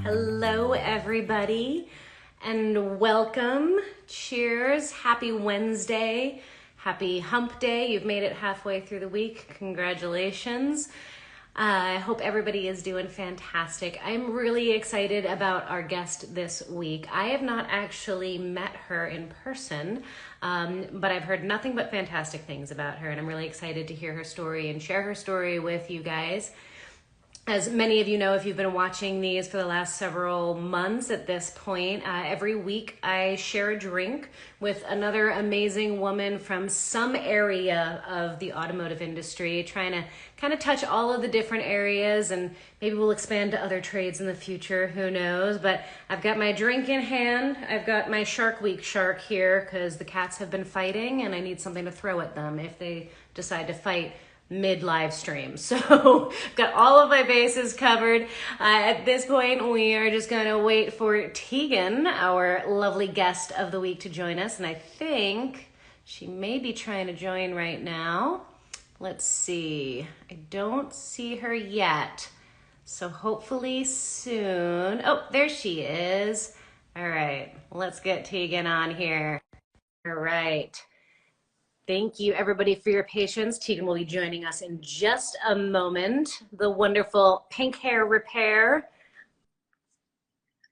Hello, everybody, and welcome. Cheers. Happy Wednesday. Happy hump day. You've made it halfway through the week. Congratulations. I hope everybody is doing fantastic. I'm really excited about our guest this week. I have not actually met her in person, but I've heard nothing but fantastic things about her, and I'm really excited to hear her story and share her story with you guys. As many of you know, if you've been watching these for the last several months at this point, every week I share a drink with another amazing woman from some area of the automotive industry, trying to kind of touch all of the different areas, and maybe we'll expand to other trades in the future, who knows. But I've got my drink in hand. I've got my Shark Week shark here because the cats have been fighting and I need something to throw at them if they decide to fight mid live stream. So got all of my bases covered. At this point, we are just going to wait for Tiegan, our lovely guest of the week, to join us. And I think she may be trying to join right now. Let's see. I don't see her yet. So hopefully soon. Oh, there she is. All right, let's get Tiegan on here. All right. Thank you, everybody, for your patience. Tiegan will be joining us in just a moment. The wonderful Pink Hair Repair.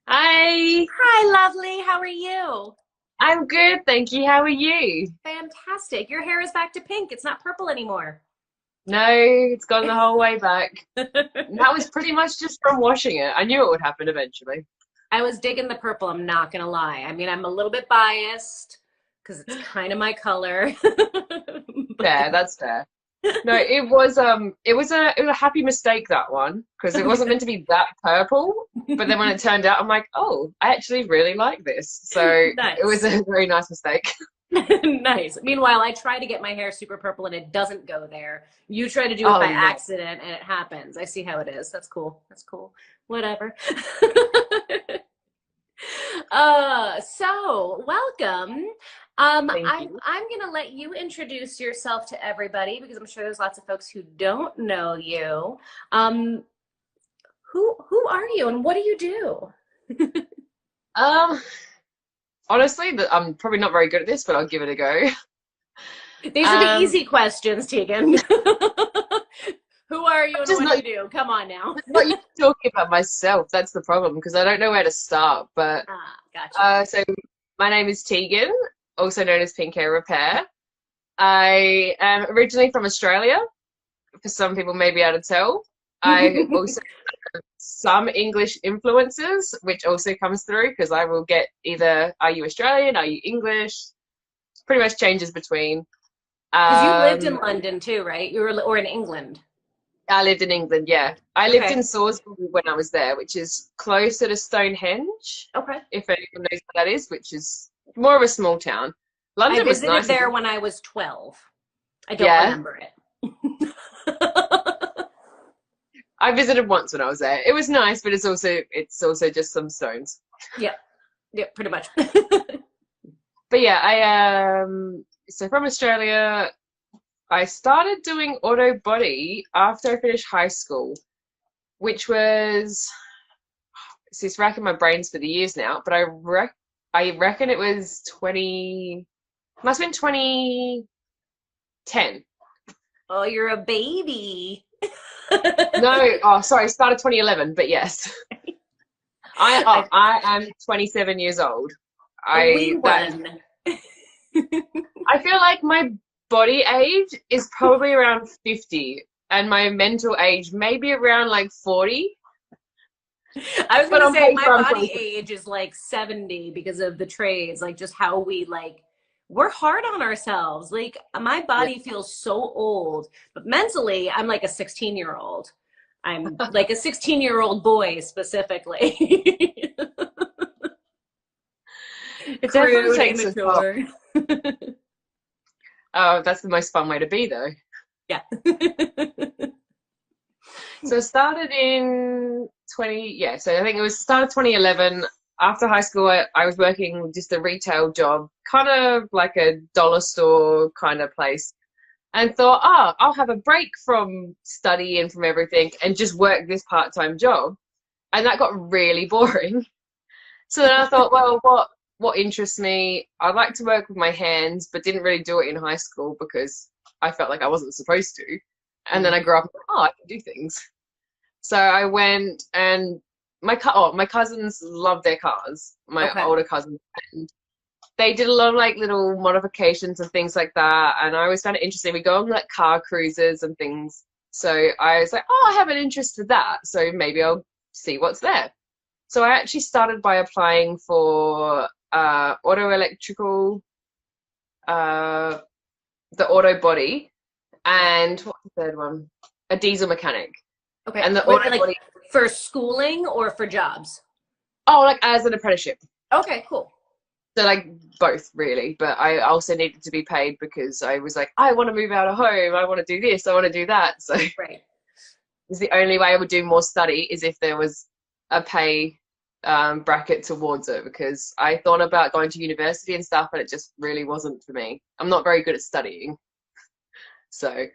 Hi. Hi, lovely. How are you? I'm good, thank you. How are you? Fantastic. Your hair is back to pink. It's not purple anymore. No, it's gone the whole way back. That was pretty much just from washing it. I knew it would happen eventually. I was digging the purple, I'm not going to lie. I mean, I'm a little bit biased because it's kind of my color. Fair, that's fair. No, it was a happy mistake, that one, because it wasn't meant to be that purple. But then when it turned out, I'm like, oh, I actually really like this. So Nice. it was a very nice mistake. Nice. Meanwhile, I try to get my hair super purple and it doesn't go there. You try to do it Oh by no. accident and it happens. I see how it is. That's cool. That's cool. Whatever. So welcome. Thank you. I'm gonna let you introduce yourself to everybody because I'm sure there's lots of folks who don't know you. Um, who are you and what do you do? Um, Honestly, I'm probably not very good at this, but I'll give it a go. These are the easy questions, Tiegan. Who are you and Just what not do you do? Come on now. not you talking about myself. That's the problem because I don't know where to start. But Gotcha. so my name is Tiegan, also known as Pink Hair Repair. I am originally from Australia. For some people, may be able to tell. I also have some English influences, which also comes through because I will get either "Are you Australian? Are you English?" Pretty much changes between. Because you lived in Um, London too, right? You were, or in England. I lived in England, yeah. I lived Okay. in Salisbury when I was there, which is closer to Stonehenge, Okay. if anyone knows what that is, which is more of a small town. I London was visited nice as there well. when I was 12. I don't Yeah, remember it. I visited once when I was there. It was nice, but it's also just some stones. Yeah. Yeah, pretty much. But yeah, so from Australia, I started doing auto body after I finished high school, which was, see, it's racking my brains for the years now, but I reckon it was must have been 2010. Oh, you're a baby. No, oh, sorry, started 2011, but yes. I am 27 years old. A wee That one. I feel like my body age is probably around 50 and my mental age maybe around like 40, I was but gonna on say my paper I'm body 27. age is like 70 because of the trades, like just how we're hard on ourselves. Like my Yeah. body feels so old, but mentally I'm like a 16-year-old. I'm like a 16-year-old boy specifically. It definitely Crude, takes a toll. immature. Oh, that's the most fun way to be though. Yeah. So I started in 20, yeah, so I think it was start of 2011. After high school, I was working just a retail job, kind of like a dollar store kind of place, and thought, oh, I'll have a break from study and from everything and just work this part-time job. and that got really boring. So then I thought, well, what interests me? I like to work with my hands, but didn't really do it in high school because I felt like I wasn't supposed to. And then I grew up, oh, I can do things. So I went, and my cousins love their cars, my Okay. older cousins, and they did a lot of like little modifications and things like that. And I always found it interesting. We go on like car cruises and things. So I was like, oh, I have an interest for that. So maybe I'll see what's there. So I actually started by applying for auto electrical, uh, the auto body, and what's the third one? A diesel mechanic. Okay. And the Wait, auto like body, for schooling or for jobs? oh, like as an apprenticeship. Okay, cool. So like both really, but I also needed to be paid because I was like, I want to move out of home, I want to do this, I want to do that. So Right. it's the only way I would do more study is if there was a pay bracket towards it, because I thought about going to university and stuff, and it just really wasn't for me. I'm not very good at studying. So,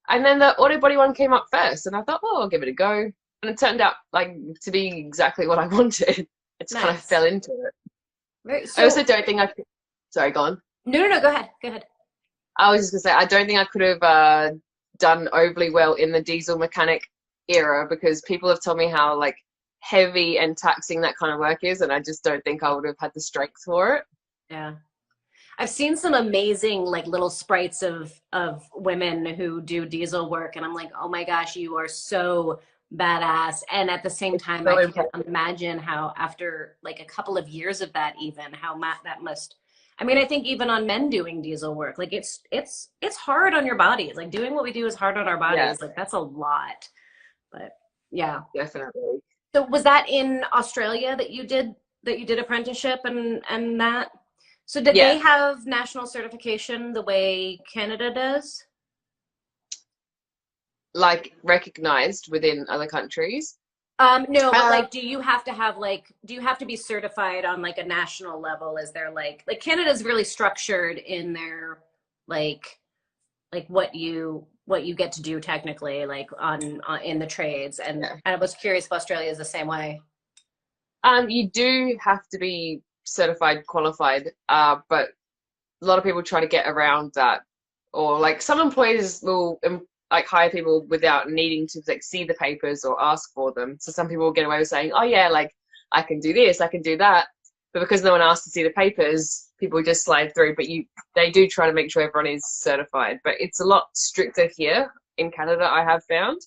and then the auto body one came up first, and I thought, oh, I'll give it a go. And it turned out like to be exactly what I wanted. It just kind of Nice. fell into it. Right. I also don't think I could, sorry, go on. No. Go ahead. Go ahead. I was just gonna say, I don't think I could have done overly well in the diesel mechanic era, because people have told me how like heavy and taxing that kind of work is, and I just don't think I would have had the strength for it. Yeah. I've seen some amazing like little sprites of women who do diesel work, and I'm like, oh my gosh, you are so badass. And at the same time, I So can't impressive. imagine how after like a couple of years of that, even how that must. I mean, I think even on men doing diesel work, like it's hard on your bodies. Like doing what we do is hard on our Yeah, bodies. Like that's a lot. But yeah. definitely. So was that in Australia that you did apprenticeship and that? So did Yeah, they have national certification the way Canada does? like recognized within other countries. No, but Uh, like, do you have to be certified on like a national level? Is there like Canada's really structured in their like like what you get to do technically like on in the trades, and yeah. I was curious if Australia is the same way. You do have to be certified, qualified, but a lot of people try to get around that, or like some employers will like hire people without needing to like see the papers or ask for them. So some people will get away with saying, "Oh yeah, like I can do this, I can do that," but because no one asked to see the papers, people just slide through. But they do try to make sure everyone is certified. But it's a lot stricter here in Canada, I have found,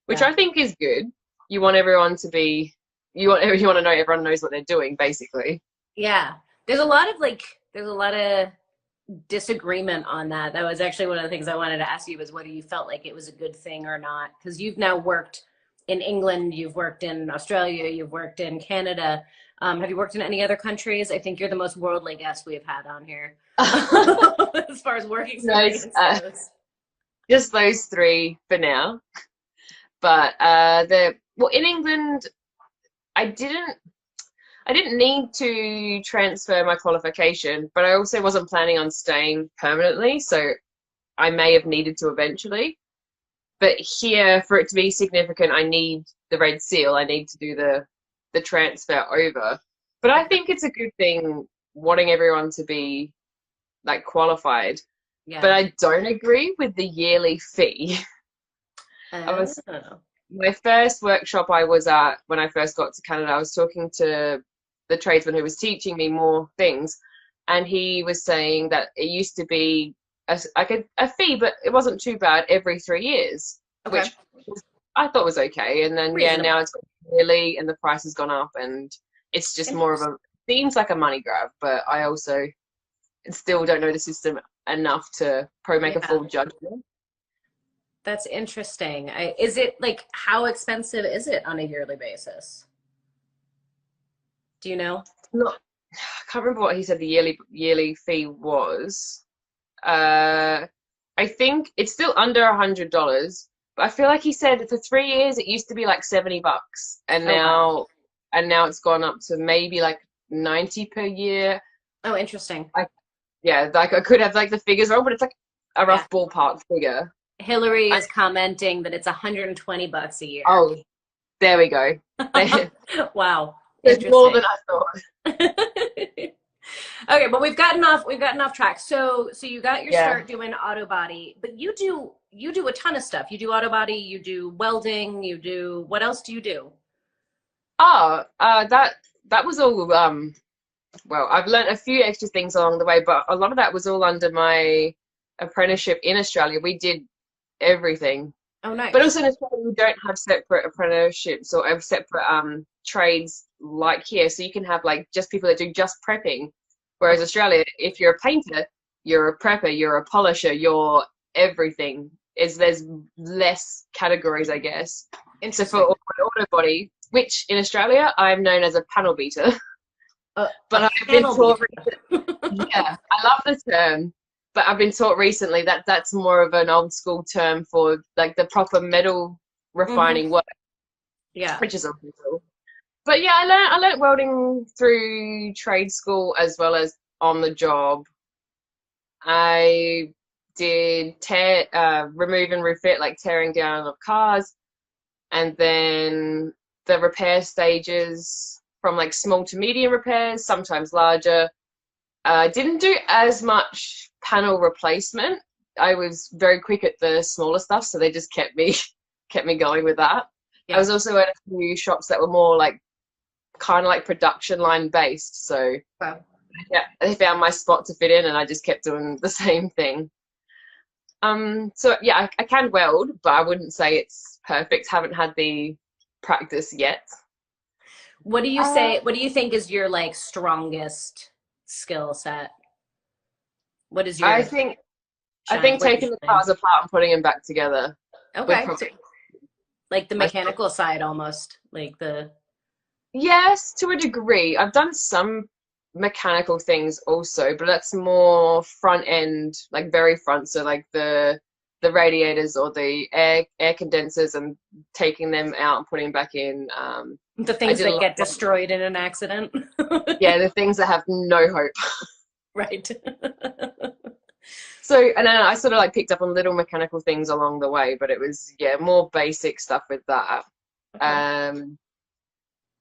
which Yeah. I think is good. You want everyone to be, you want to know everyone knows what they're doing, basically. Yeah. There's a lot of disagreement on that. That was actually one of the things I wanted to ask you, was whether you felt like it was a good thing or not. Because you've now worked in England, you've worked in Australia, you've worked in Canada. Have you worked in any other countries? I think you're the most worldly guest we've had on here as far as work Nice. experience goes. Just those three for now. But the well in England, I didn't I didn't need to transfer my qualification, but I also wasn't planning on staying permanently, so I may have needed to eventually. But here, for it to be significant, I need the red seal. I need to do the transfer over. But I think it's a good thing wanting everyone to be like qualified. But Yeah. I don't agree with the yearly fee. I was Oh. My first workshop I was at when I first got to Canada, I was talking to the tradesman who was teaching me more things, and he was saying that it used to be a fee, but it wasn't too bad every 3 years, Okay. which I thought was okay. And then yeah, now Reasonable. it's yearly, and the price has gone up, and it's just more of Interesting. a seems like a money grab. But I also still don't know the system enough to probably make a Yeah. full judgment. That's interesting. Is it like how expensive is it on a yearly basis? Do you know? Not, I can't remember what he said the yearly fee was. Uh, I think it's still under $100, but I feel like he said for 3 years it used to be like $70, and Oh wow. now it's gone up to maybe like 90 per year. Oh, interesting. I Yeah, like I could have like the figures wrong, but it's like a Yeah. rough ballpark figure. Hillary I, is commenting that it's $120 a year. oh, There we go. Wow. There's more Interesting. than I thought. Okay, but we've gotten off track. So you got your Yeah. start doing auto body, but you do a ton of stuff. You do auto body, you do welding, you do what else do you do? That was all. Well, I've learned a few extra things along the way, but a lot of that was all under my apprenticeship in Australia. We did everything. Oh, But nice. also in Australia, we don't have separate apprenticeships or have separate trades like here. So you can have like just people that do just prepping. Whereas Okay. Australia, if you're a painter, you're a prepper, you're a polisher, you're everything. There's less categories, I guess. So for Interesting. auto body, which in Australia I'm known as a panel beater, A but I've been panel taught, beater. yeah, I love the term, but I've been taught recently that that's more of an old school term for like the proper metal Hmm. refining work, Yeah. which is also cool. But yeah, I learned welding through trade school as well as on the job. I did remove and refit, like tearing down of cars, and then the repair stages from like small to medium repairs, sometimes larger. Didn't do as much panel replacement. I was very quick at the smaller stuff, so they just kept me going with that. I Yeah. was also at a few shops that were more like kind of like production line based, so Wow. yeah, they found my spot to fit in, and I just kept doing the same thing. So yeah, I can weld, but I wouldn't say it's perfect. Haven't had the practice yet. What do you Uh, say? What do you think is your like strongest skill set? What is I your think I shine? think What do you taking the shine? cars apart and putting them back together would Okay, so probably like the my strong. mechanical side almost, like the Yes, to a degree. I've done some mechanical things also, but that's more front end, like very front. So like the radiators or the air condensers and taking them out and putting them back in. the I things did a that lot get of, destroyed in an accident. yeah, the things that have no hope. Right. So, and then I sort of like picked up on little mechanical things along the way, but it was, yeah, more basic stuff with that. Okay. Um,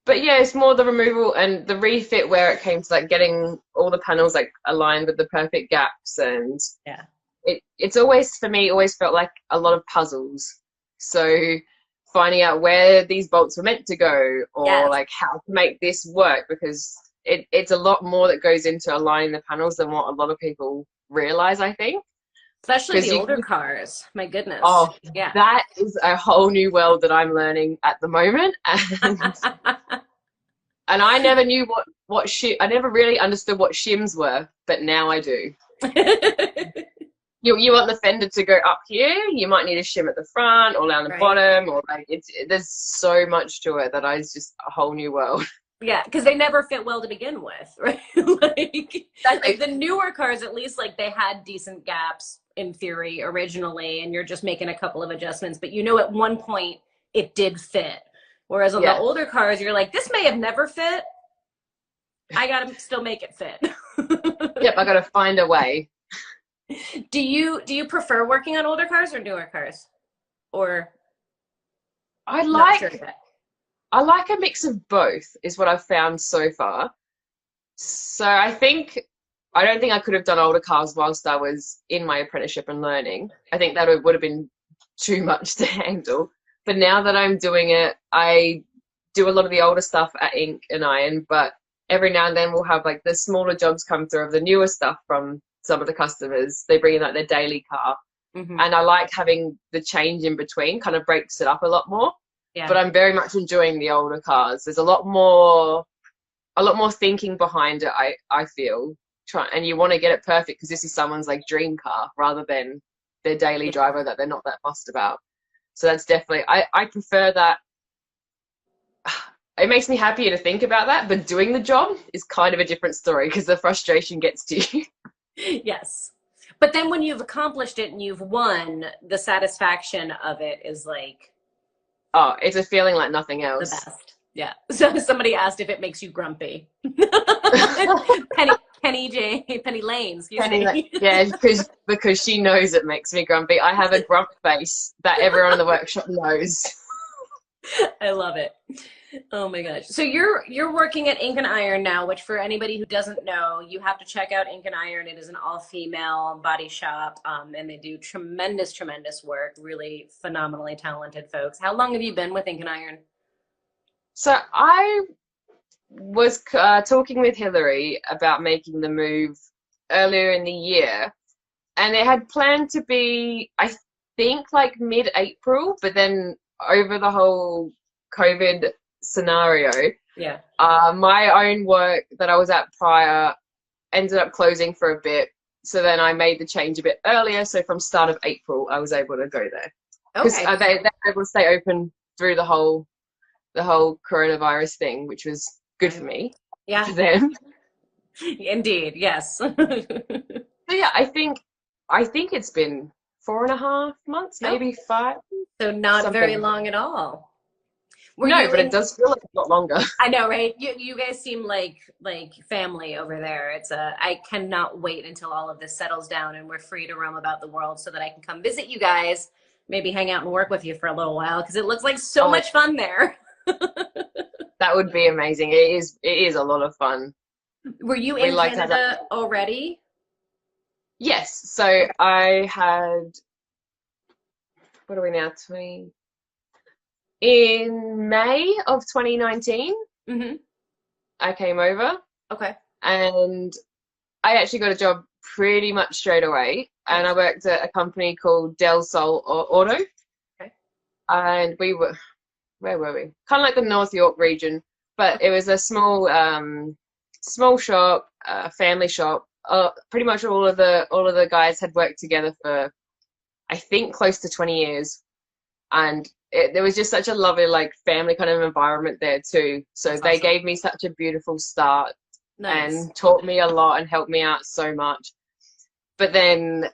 but yeah, it's more the removal and the refit where it came to like getting all the panels like aligned with the perfect gaps. And Yeah. it's always, for me, always felt like a lot of puzzles. So finding out where these bolts were meant to go or Yes. like how to make this work, because it's a lot more that goes into aligning the panels than what a lot of people realize, I think. Especially Because the older you cars. My goodness. oh, Yeah. that is a whole new world that I'm learning at the moment. And I never knew I never really understood what shims were, but now I do. You want the fender to go up here, you might need a shim at the front or down the Right. bottom, or like there's so much to it that is just a whole new world. Yeah, because they never fit well to begin with, right? Like Exactly. the newer cars, at least, like they had decent gaps in theory originally, and you're just making a couple of adjustments. But you know, at one point it did fit. Whereas on the Yeah. older cars, you're like, this may have never fit. I gotta still make it fit. Yep, I got to find a way. Do you prefer working on older cars or newer cars? Or I not sure like yet? I like a mix of both is what I've found so far. So I don't think I could have done older cars whilst I was in my apprenticeship and learning. I think that would have been too much to handle. But now that I'm doing it, I do a lot of the older stuff at Ink and Iron, but every now and then we'll have like the smaller jobs come through of the newer stuff from some of the customers. They bring in like their daily car. Hmm. And I like having the change in between, kind of breaks it up a lot more. Yeah. But I'm very much enjoying the older cars. There's a lot more thinking behind it, I feel. And you want to get it perfect because this is someone's like dream car rather than their daily Yeah. driver that they're not that fussed about. So that's definitely I prefer that. It makes me happier to think about that, but doing the job is kind of a different story because the frustration gets to you. Yes. But then when you've accomplished it and you've won, the satisfaction of it is like Oh, it's a feeling like nothing the else. best. Yeah. So somebody asked if it makes you grumpy. Penny Penny Lane, excuse Penny, me. yeah, because she knows it makes me grumpy. I have a grump face that everyone in the workshop knows. I love it. Oh my gosh. So you're working at Ink and Iron now, which for anybody who doesn't know, you have to check out Ink and Iron. It is an all-female body shop, and they do tremendous, tremendous work. Really phenomenally talented folks. How long have you been with Ink and Iron? So I was talking with Hillary about making the move earlier in the year, and it had planned to be, I think, like mid-April, but then over the whole COVID scenario, Yeah. my own work that I was at prior ended up closing for a bit. So then I made the change a bit earlier. So from start of April, I was able to go there because Okay. they were able to stay open through the whole coronavirus thing, which was good for me, for Yeah. them. Indeed. Yes. So yeah, I think it's been 4.5 months, Oh, maybe five, so not very something. long at all. Were No, you but it in? does feel like a lot longer. I know, right? You guys seem like family over there. I cannot wait until all of this settles down and we're free to roam about the world so that I can come visit you guys, maybe hang out and work with you for a little while because it looks like so Oh, much fun there. that would be amazing. It is a lot of fun. Were you We in like to have that. Canada already? Yes, so I had, what are we now, 20? In May of 2019, Mm-hmm. I came over Okay. and I actually got a job pretty much straight away. And I Nice. worked at a company called Del Sol Auto. Okay. And where were we? Kind of like the North York region, but Okay. it was a small shop, family shop. Pretty much all of the guys had worked together for I think close to 20 years, and there was just such a lovely like family kind of environment there too. So That's they awesome. gave me such a beautiful start Nice. and taught me a lot and helped me out so much. But then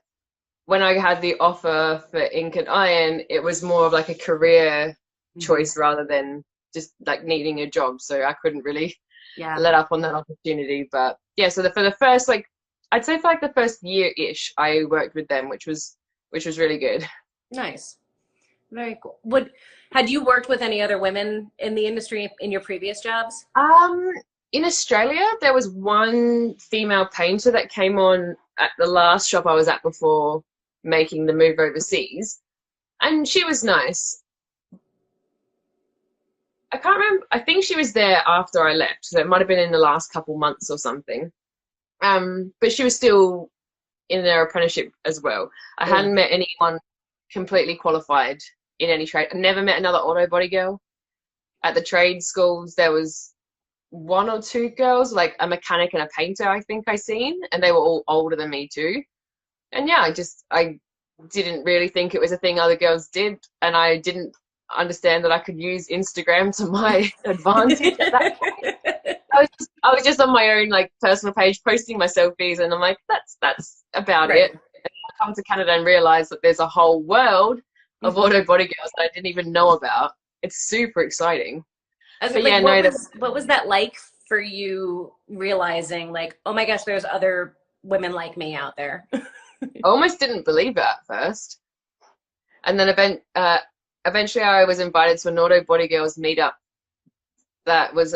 when I had the offer for Ink and Iron, it was more of like a career Hmm. choice rather than just like needing a job. So I couldn't really Yeah. let up on that opportunity. But yeah, so for the first like I'd say for like the first year-ish, I worked with them, which was really good. Nice. Very cool. Would had you worked with any other women in the industry in your previous jobs? Um, in Australia, there was one female painter that came on at the last shop I was at before making the move overseas, and she was nice. I can't remember. I think she was there after I left, so it might have been in the last couple months or something. But she was still in their apprenticeship as well. I Mm. hadn't met anyone completely qualified in any trade. I never met another auto body girl. At the trade schools, there was one or two girls, like a mechanic and a painter, I think I seen, and they were all older than me too. And yeah, I didn't really think it was a thing other girls did, and I didn't understand that I could use Instagram to my advantage at that point. I was just on my own like personal page posting my selfies, and I'm like, that's about Right. it. I come to Canada and realize that there's a whole world of Mhm. auto body girls that I didn't even know about. It's super exciting. But Like yeah, no, what was that like for you realizing like, oh my gosh, there's other women like me out there? I almost didn't believe it at first. And then eventually I was invited to an auto body girls meetup that was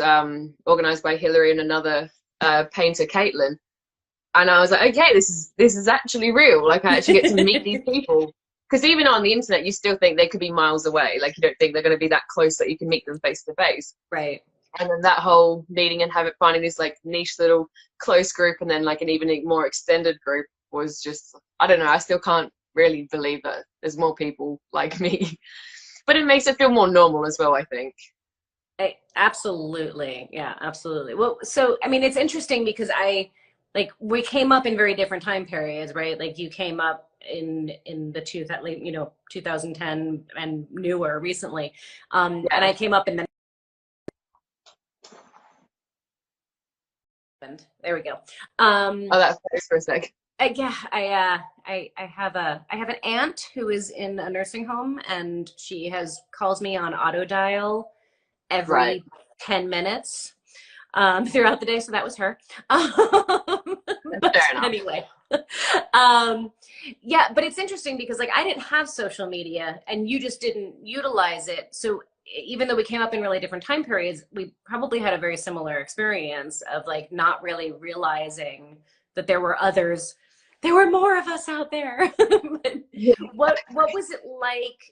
organized by Hillary and another painter, Caitlin. And I was like, okay, this is actually real. Like I actually get to meet these people. Because even on the internet, you still think they could be miles away. Like you don't think they're going to be that close that you can meet them face to face. Right. And then that whole meeting and finding this like niche little close group and then like an even more extended group was just, I don't know, I still can't really believe that there's more people like me. But it makes it feel more normal as well, I think. Absolutely. Yeah, absolutely. Well, so I mean, it's interesting because we came up in very different time periods, right? Like you came up in the two that like 2010 and newer recently, and Yeah. I came up in the there we go. Oh, that's nice for a sec. Yeah, I have an aunt who is in a nursing home, and she has calls me on auto dial Right. every 10 minutes throughout the day. So that was her. But Fair enough. anyway, um, yeah, but it's interesting because like I didn't have social media and you just didn't utilize it. So even though we came up in really different time periods, we probably had a very similar experience of like not really realizing that there were others. There were more of us out there. But what was it like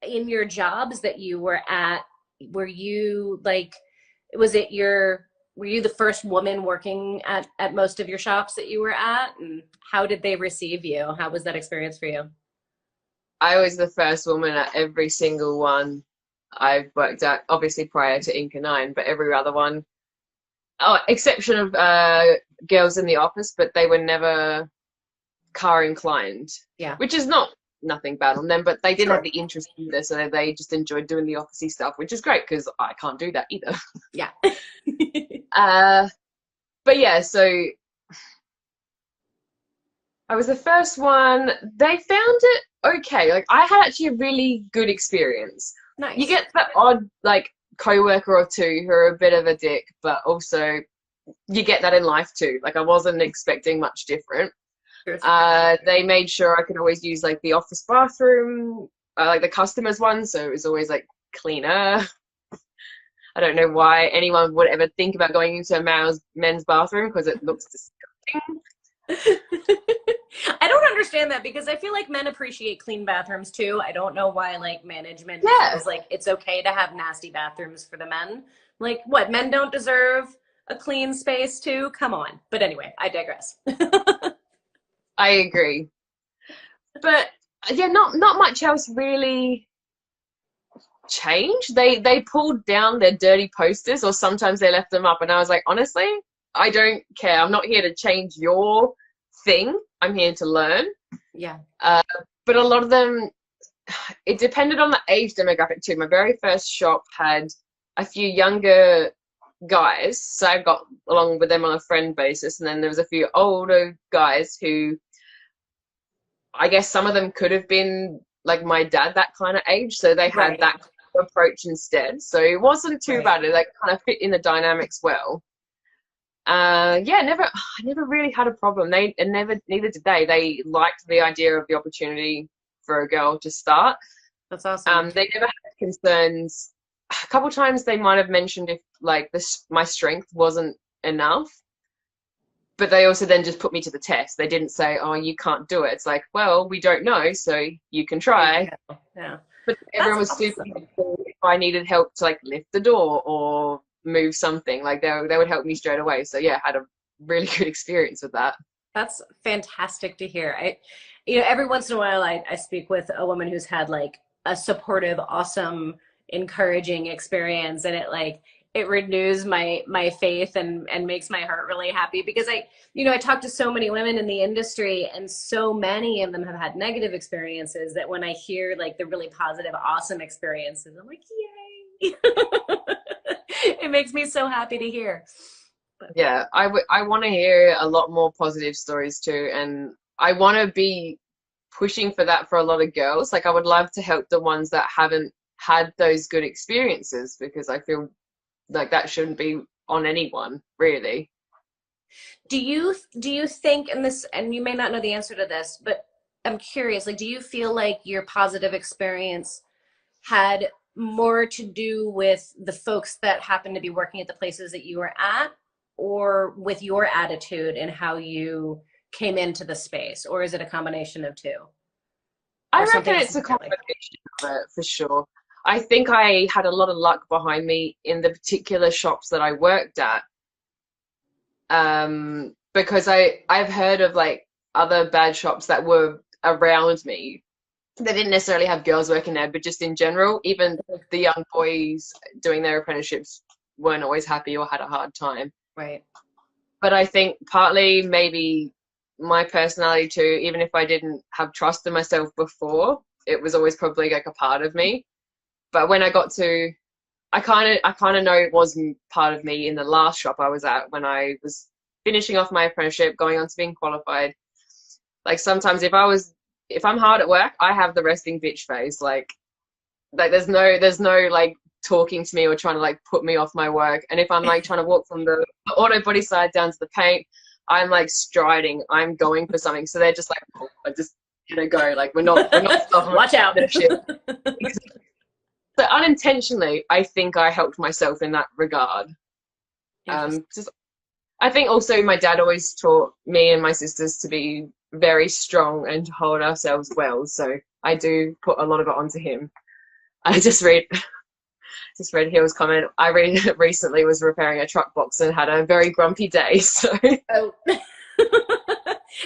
in your jobs that you were at? Were you like, was it your, were you the first woman working at most of your shops that you were at? And how did they receive you? How was that experience for you? I was the first woman at every single one I've worked at, obviously prior to Ink and Iron, but every other one, oh, exception of girls in the office, but they were never car inclined, Yeah. which is nothing bad on them, but they didn't Sure. have the interest either, so they just enjoyed doing the officey stuff, which is great because I can't do that either. Yeah. But yeah, so I was the first one. They found it okay. Like I had actually a really good experience. You Nice. get the odd like coworker or two who are a bit of a dick, but also you get that in life too. Like I wasn't expecting much different. Sure. They made sure I could always use like the office bathroom, like the customers one, so it was always like cleaner. I don't know why anyone would ever think about going into a men's bathroom because it looks disgusting. I don't understand that because I feel like men appreciate clean bathrooms too. I don't know why like management Yeah. feels like it's okay to have nasty bathrooms for the men. Like what, men don't deserve a clean space too? Come on. But anyway, I digress. I agree. But yeah, not much else really changed. They pulled down their dirty posters or sometimes they left them up and I was like, honestly, I don't care. I'm not here to change your thing. I'm here to learn. Yeah. But a lot of them, it depended on the age demographic too. My very first shop had a few younger guys, so I got along with them on a friend basis, and then there was a few older guys who I guess some of them could have been like my dad, that kind of age, so they had Right. that kind of approach instead. So it wasn't too Right. bad. It like kind of fit in the dynamics well. Yeah, I never really had a problem. Neither did they. They liked the idea of the opportunity for a girl to start. That's awesome. They never had concerns. A couple times they might have mentioned if like my strength wasn't enough, but they also then just put me to the test. They didn't say, "Oh, you can't do it." It's like, well, we don't know, so you can try. Yeah. But everyone was That's super awesome. helpful if I needed help to like lift the door or move something. Like they would help me straight away. So yeah, I had a really good experience with that. That's fantastic to hear. Every once in a while I speak with a woman who's had like a supportive, awesome, encouraging experience and it renews my faith and makes my heart really happy because I talk to so many women in the industry and so many of them have had negative experiences that when I hear like the really positive, awesome experiences, I'm like, yay. It makes me so happy to hear. Yeah, I want to hear a lot more positive stories too, and I want to be pushing for that for a lot of girls. Like I would love to help the ones that haven't had those good experiences because I feel like that shouldn't be on anyone, really. Do you think, and you may not know the answer to this, but I'm curious, like, do you feel like your positive experience had more to do with the folks that happen to be working at the places that you were at, or with your attitude and how you came into the space, or is it a combination of two, I or reckon something it's a differently? combination of it for sure. I think I had a lot of luck behind me in the particular shops that I worked at. Because I've heard of like other bad shops that were around me. They didn't necessarily have girls working there, but just in general, even the young boys doing their apprenticeships weren't always happy or had a hard time. Right. But I think partly maybe my personality too, even if I didn't have trust in myself before, it was always probably like a part of me. But when I got to, I kind of know it was part of me in the last shop I was at when I was finishing off my apprenticeship, going on to being qualified. Like sometimes if I'm hard at work, I have the resting bitch face. Like there's no like talking to me or trying to like put me off my work. And if I'm like trying to walk from the auto body side down to the paint, I'm like striding. I'm going for something. So they're just like, oh, I just go. Like we're not stopping. Watch out. So unintentionally, I think I helped myself in that regard. Interesting. I think also my dad always taught me and my sisters to be very strong and to hold ourselves well. So I do put a lot of it onto him. I just read Hill's comment. I recently was repairing a truck box and had a very grumpy day. So Oh.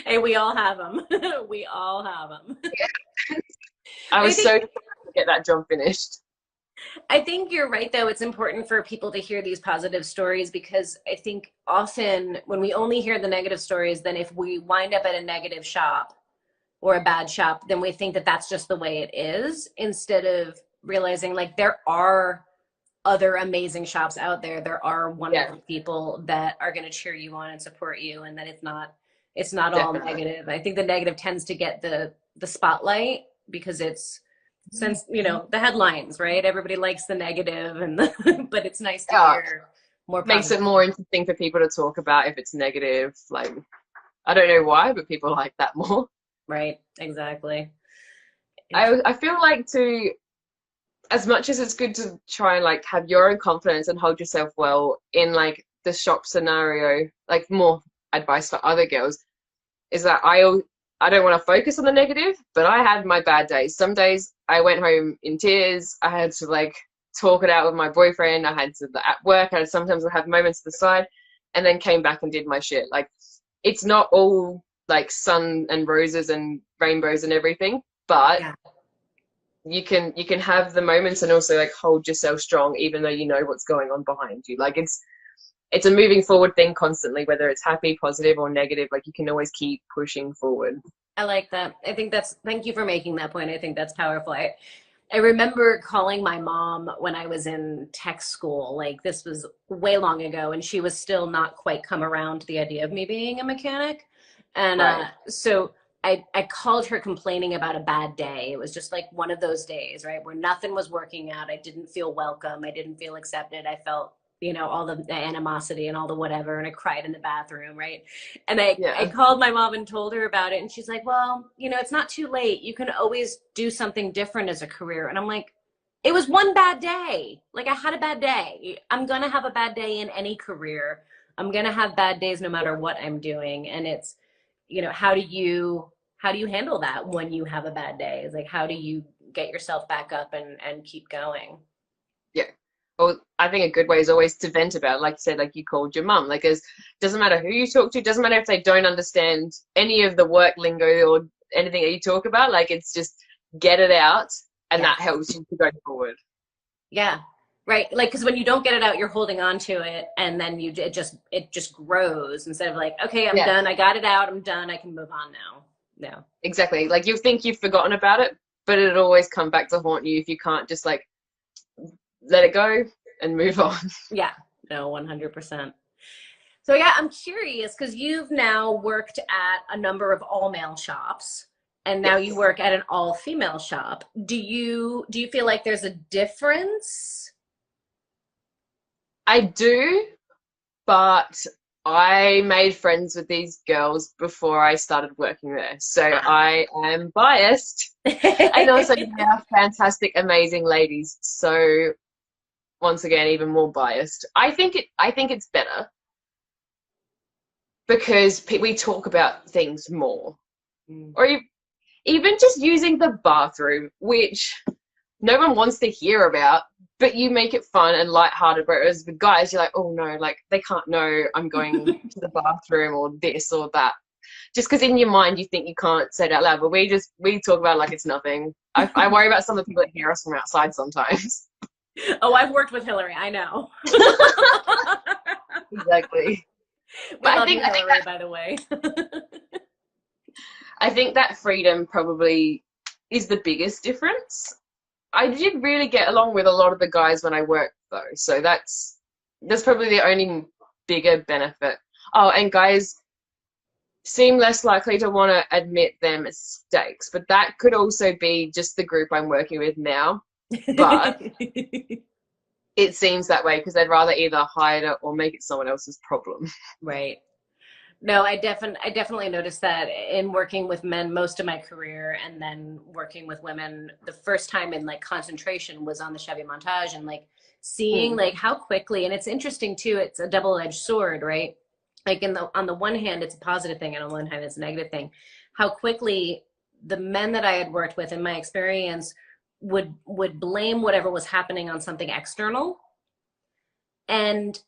Hey, we all have them. We all have them. I I was think so determined to get that job finished. I think you're right, though. It's important for people to hear these positive stories because I think often when we only hear the negative stories, then if we wind up at a negative shop or a bad shop, then we think that that's just the way it is instead of realizing like there are other amazing shops out there. There are Yeah, wonderful people that are going to cheer you on and support you, and that it's not all definitely. negative. I think the negative tends to get the spotlight because it's since the headlines, right? Everybody likes the negative and but it's nice to Yeah, hear more makes it positive. more interesting for people to talk about if it's negative. Like, I don't know why, but people like that more. Right, exactly. I feel like to as much as it's good to try and like have your own confidence and hold yourself well in like the shop scenario, like more advice for other girls is that I don't want to focus on the negative, but I had my bad days. Some days I went home in tears. I had to like talk it out with my boyfriend. I had to at work. Sometimes I have moments to the side, and then came back and did my shit. Like it's not all like sun and roses and rainbows and everything, but Yeah. you can have the moments and also like hold yourself strong even though you know what's going on behind you. Like it's a moving forward thing constantly, whether it's happy, positive, or negative. Like you can always keep pushing forward. I like that. I think thank you for making that point. I think that's powerful. I remember calling my mom when I was in tech school. Like this was way long ago, and she was still not quite come around to the idea of me being a mechanic. And Right. so I called her complaining about a bad day. It was just like one of those days, right, where nothing was working out. I didn't feel welcome. I didn't feel accepted. I felt, all the animosity and all the whatever. And I cried in the bathroom, right? And I Yeah. called my mom and told her about it. And she's like, well, it's not too late. You can always do something different as a career. And I'm like, it was one bad day. Like I had a bad day. I'm going to have a bad day in any career. I'm going to have bad days no matter what I'm doing. And it's, how do you handle that when you have a bad day? It's like, how do you get yourself back up and keep going? Yeah. Well, I think a good way is always to vent about it. Like you said, like you called your mum. Like, it doesn't matter who you talk to, doesn't matter if they don't understand any of the work lingo or anything that you talk about. Like, it's just get it out, and Yeah. that helps you to go forward. Yeah. Right. Like, because when you don't get it out, you're holding on to it, and then it just grows instead of like, okay, I'm Yeah, done. I got it out. I'm done. I can move on now. No. exactly. Like you think you've forgotten about it, but it'll always come back to haunt you if you can't just like let it go and move on. Yeah. No. 100%. So yeah, I'm curious because you've now worked at a number of all male shops, and now you Yes, work at an all female shop. Do you feel like there's a difference? I do, but I made friends with these girls before I started working there. So Ah. I am biased. And also they are fantastic, amazing ladies. So once again, even more biased. I think it's better because we talk about things more. Mm. Or even just using the bathroom, which no one wants to hear about, but you make it fun and lighthearted. Whereas with guys, you're like, oh no, like they can't know I'm going to the bathroom or this or that. Just because in your mind you think you can't say it out loud, but we talk about it like it's nothing. I worry about some of the people that hear us from outside sometimes. Oh, I've worked with Hillary. I know. Exactly. We But I love think you, I think Hillary, by the way. I think that freedom probably is the biggest difference. I did really get along with a lot of the guys when I worked though, so that's probably the only bigger benefit. Oh, and guys seem less likely to want to admit their mistakes, but that could also be just the group I'm working with now. But it seems that way because they'd rather either hide it or make it someone else's problem. Right. No, I definitely noticed that in working with men most of my career, and then working with women. The first time in like concentration was on the Chevy Montage, and like seeing Mm, like how quickly, and it's interesting too, it's a double-edged sword, right? Like on the one hand it's a positive thing, and on the one hand it's a negative thing. How quickly the men that I had worked with in my experience would blame whatever was happening on something external, and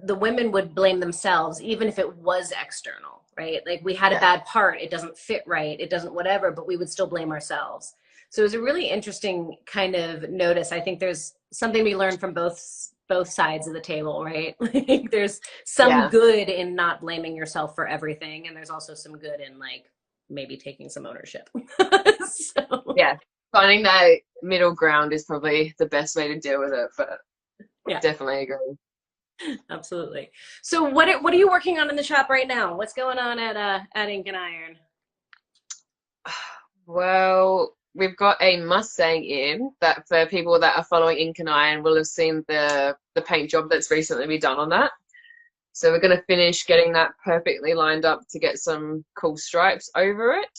the women would blame themselves even if it was external, right? Like we had a yeah, bad part, it doesn't fit right, it doesn't whatever, but we would still blame ourselves. So it was a really interesting kind of notice. I think there's something we learned from both sides of the table, right? Like there's some yeah, good in not blaming yourself for everything, and there's also some good in like maybe taking some ownership. So yeah. Finding that middle ground is probably the best way to deal with it, but yeah, definitely agree. absolutely. So what are you working on in the shop right now? What's going on at Ink and Iron? Well, we've got a Mustang in that for people that are following Ink and Iron will have seen the paint job that's recently been done on that. So we're going to finish getting that perfectly lined up to get some cool stripes over it.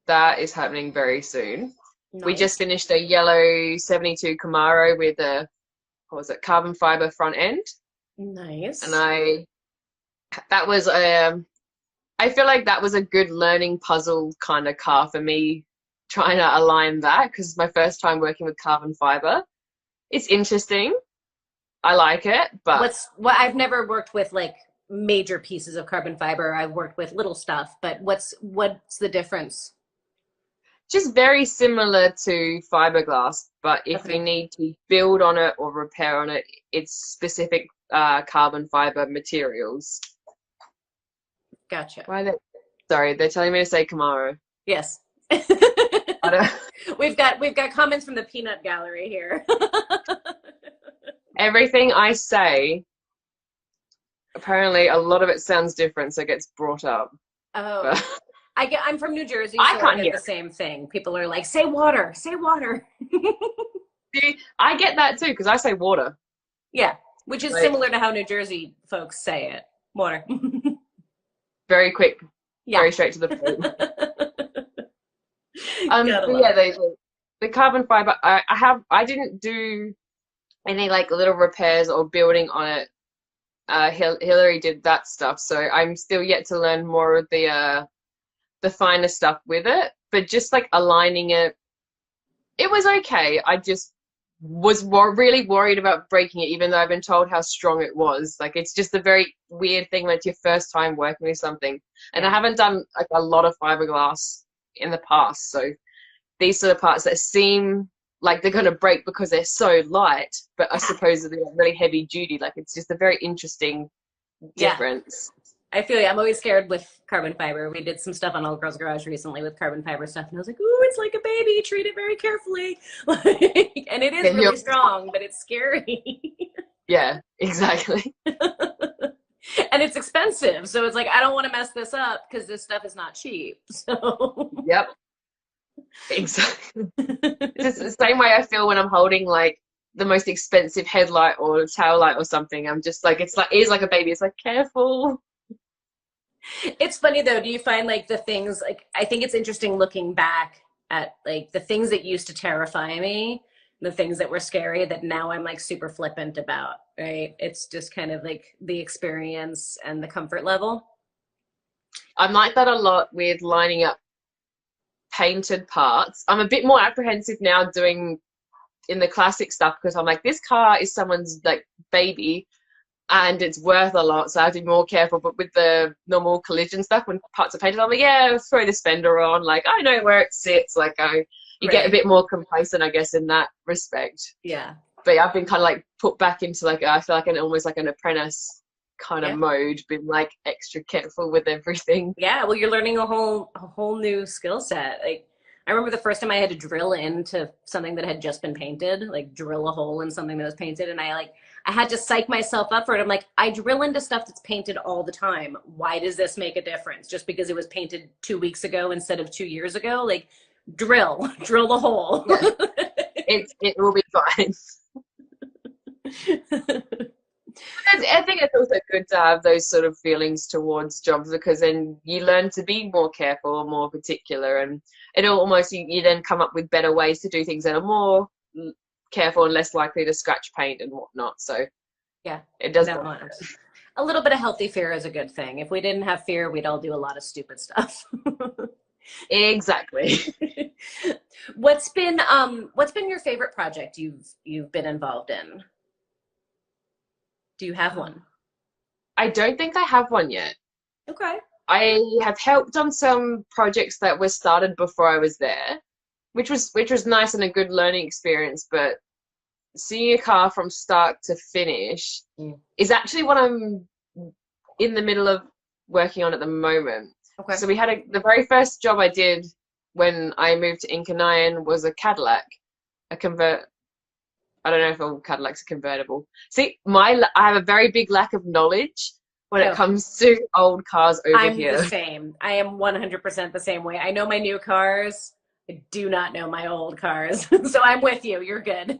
That is happening very soon. We just Nice. finished a yellow 72 Camaro with a, what was it, carbon fiber front end. And Nice. that was I feel like that was a good learning puzzle kind of car for me, trying to align that because my first time working with carbon fiber. It's interesting. I like it, but What I've never worked with like major pieces of carbon fiber. I've worked with little stuff, but what's the difference? just very similar to fiberglass. But if you Okay, need to build on it or repair on it, it's specific carbon fiber materials. gotcha. Why they? Sorry, they're telling me to say Camaro. Yes. I don't, We've got comments from the peanut gallery here. everything I say, apparently a lot of it sounds different, so it gets brought up. Oh, But I'm from New Jersey, I so I can't get hear the same thing. People are like, "Say water, say water." it. I get that too because I say water. Yeah, which is Like similar to how New Jersey folks say it. Water. very quick, Yeah. very straight to the point. Gotta But love yeah, it. the carbon fiber. I didn't do any like little repairs or building on it. Hillary did that stuff, so I'm still yet to learn more of the finer stuff with it. But just like aligning it, it was okay. I just was really worried about breaking it, even though I've been told how strong it was. Like it's just a very weird thing when it's your first time working with something, and I Yeah. haven't done like a lot of fiberglass in the past, so these sort of parts that seem like they're going to break because they're so light, but are Yeah. supposedly really heavy duty. Like it's just a very interesting Yeah. difference. I feel you. I'm always scared with carbon fiber. We did some stuff on Old Girls Garage recently with carbon fiber stuff, and I was like, "Ooh, it's like a baby. Treat it very carefully." Like, and it is Yeah, really strong, but it's scary, yeah, exactly. and it's expensive. So it's like I don't want to mess this up because this stuff is not cheap. So Yep, exactly. It's just the same way I feel when I'm holding like the most expensive headlight or tail light or something. I'm just like, it is like a baby. It's like, careful. it's funny though. Do you find like the things like I think it's interesting looking back at like the things that used to terrify me, the things that were scary that now I'm like super flippant about, right? It's just kind of like the experience and the comfort level. I'm like that a lot with lining up painted parts. I'm a bit more apprehensive now doing in the classic stuff because I'm like, this car is someone's like baby and it's worth a lot, so I have to be more careful. But with the normal collision stuff, when parts are painted, I'm like, yeah, throw this fender on. Like, I know where it sits. Like, you get a Right. bit more complacent, I guess, in that respect. Yeah. But yeah, I've been kind of like put back into like, I feel like almost like an apprentice kind of Yeah. mode, been like extra careful with everything. Yeah. Well, you're learning a whole new skill set. Like I remember the first time I had to drill into something that had just been painted, like drill a hole in something that was painted, and I had to psych myself up for it. I'm like, I drill into stuff that's painted all the time. Why does this make a difference? Just because it was painted 2 weeks ago instead of 2 years ago? Like, drill the hole. Yeah, it will be fine. I think it's also good to have those sort of feelings towards jobs because then you learn to be more careful, more particular, and it'll almost you then come up with better ways to do things that are more careful and less likely to scratch paint and whatnot. So Yeah, it does. no, a little bit of healthy fear is a good thing. If we didn't have fear, we'd all do a lot of stupid stuff. Exactly. What's been your favorite project you've been involved in? Do you have one? I don't think I have one yet. Okay. I have helped on some projects that were started before I was there, which was nice and a good learning experience, but seeing a car from start to finish is actually what I'm in the middle of working on at the moment. Okay. So we had the very first job I did when I moved to Ink and Iron was a Cadillac, a convert. I don't know if all Cadillacs are convertible. See, I have a very big lack of knowledge when it comes to old cars over here. I'm the same. I am 100% the same way. I know my new cars. I do not know my old cars. So I'm with you. You're good.